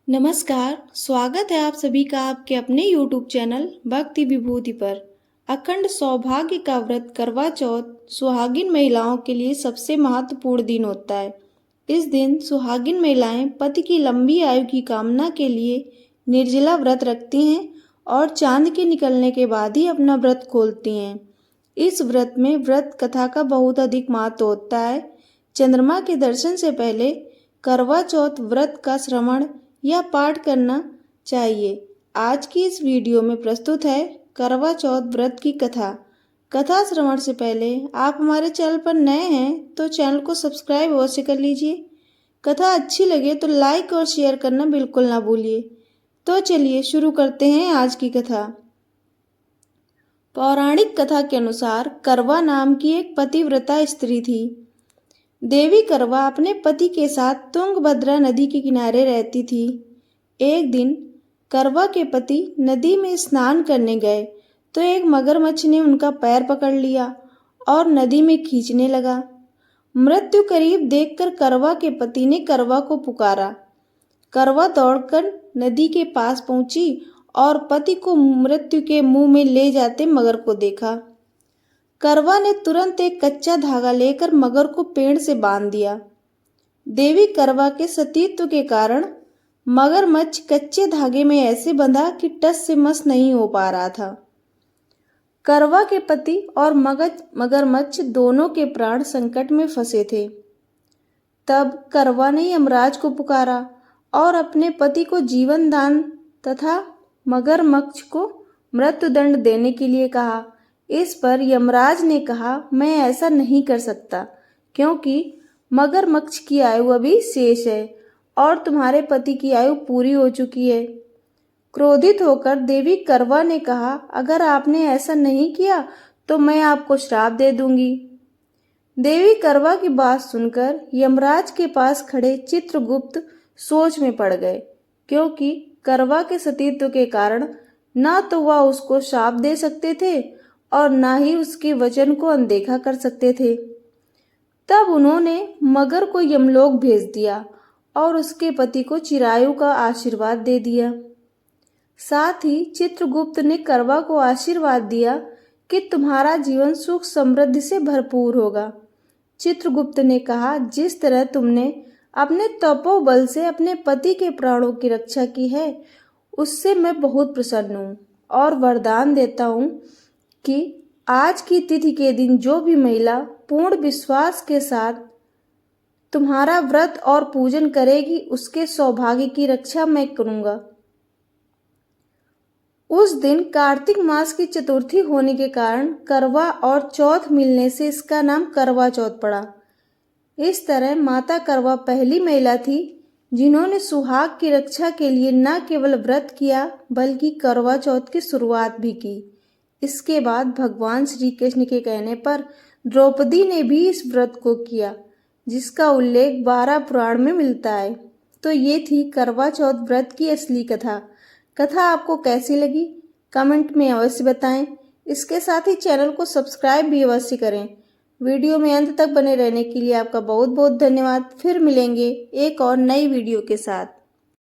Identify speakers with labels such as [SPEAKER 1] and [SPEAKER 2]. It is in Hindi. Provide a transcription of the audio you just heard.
[SPEAKER 1] नमस्कार, स्वागत है आप सभी का आपके अपने YouTube चैनल भक्ति विभूति पर। अखंड सौभाग्य का व्रत करवा चौथ सुहागिन महिलाओं के लिए सबसे महत्वपूर्ण दिन होता है। इस दिन सुहागिन महिलाएं पति की लंबी आयु की कामना के लिए निर्जला व्रत रखती हैं और चांद के निकलने के बाद ही अपना व्रत खोलती हैं। इस व्रत में व्रत कथा का बहुत अधिक महत्व होता है। चंद्रमा के दर्शन से पहले करवा चौथ व्रत का श्रवण या पाठ करना चाहिए। आज की इस वीडियो में प्रस्तुत है करवा चौथ व्रत की कथा। कथा श्रवण से पहले आप हमारे चैनल पर नए हैं तो चैनल को सब्सक्राइब अवश्य कर लीजिए। कथा अच्छी लगे तो लाइक और शेयर करना बिल्कुल ना भूलिए। तो चलिए शुरू करते हैं आज की कथा। पौराणिक कथा के अनुसार करवा नाम की एक पतिव्रता स्त्री थी। देवी करवा अपने पति के साथ तुंगभद्रा नदी के किनारे रहती थी। एक दिन करवा के पति नदी में स्नान करने गए तो एक मगरमच्छ ने उनका पैर पकड़ लिया और नदी में खींचने लगा। मृत्यु करीब देखकर करवा के पति ने करवा को पुकारा। करवा दौड़कर नदी के पास पहुंची और पति को मृत्यु के मुंह में ले जाते मगर को देखा। करवा ने तुरंत एक कच्चा धागा लेकर मगर को पेड़ से बांध दिया। देवी करवा के सतीत्व के कारण मगरमच्छ कच्चे धागे में ऐसे बंधा कि टस से मस नहीं हो पा रहा था। करवा के पति और मगरमच्छ दोनों के प्राण संकट में फंसे थे। तब करवा ने यमराज को पुकारा और अपने पति को जीवन दान तथा मगरमच्छ को मृत्युदंड देने के लिए कहा। इस पर यमराज ने कहा, मैं ऐसा नहीं कर सकता क्योंकि मगरमच्छ की आयु अभी शेष है और तुम्हारे पति की आयु पूरी हो चुकी है। क्रोधित होकर देवी करवा ने कहा, अगर आपने ऐसा नहीं किया तो मैं आपको श्राप दे दूंगी। देवी करवा की बात सुनकर यमराज के पास खड़े चित्रगुप्त सोच में पड़ गए, क्योंकि करवा के सतीत्व के कारण न तो वह उसको श्राप दे सकते थे और न ही उसके वचन को अनदेखा कर सकते थे। तब उन्होंने मगर को यमलोक भेज दिया और उसके पति को चिरायु का आशीर्वाद दे दिया। साथ ही चित्रगुप्त ने करवा को आशीर्वाद दिया कि तुम्हारा जीवन सुख समृद्धि से भरपूर होगा। चित्रगुप्त ने कहा, जिस तरह तुमने अपने तपोबल से अपने पति के प्राणों की रक्षा की है उससे मैं बहुत प्रसन्न हूँ और वरदान देता हूँ कि आज की तिथि के दिन जो भी महिला पूर्ण विश्वास के साथ तुम्हारा व्रत और पूजन करेगी उसके सौभाग्य की रक्षा मैं करूंगा। उस दिन कार्तिक मास की चतुर्थी होने के कारण करवा और चौथ मिलने से इसका नाम करवा चौथ पड़ा। इस तरह माता करवा पहली महिला थी जिन्होंने सुहाग की रक्षा के लिए न केवल व्रत किया बल्कि करवा चौथ की शुरुआत भी की। इसके बाद भगवान श्री कृष्ण के कहने पर द्रौपदी ने भी इस व्रत को किया, जिसका उल्लेख 12 पुराण में मिलता है। तो ये थी करवा चौथ व्रत की असली कथा। कथा आपको कैसी लगी कमेंट में अवश्य बताएं। इसके साथ ही चैनल को सब्सक्राइब भी अवश्य करें। वीडियो में अंत तक बने रहने के लिए आपका बहुत बहुत धन्यवाद। फिर मिलेंगे एक और नई वीडियो के साथ।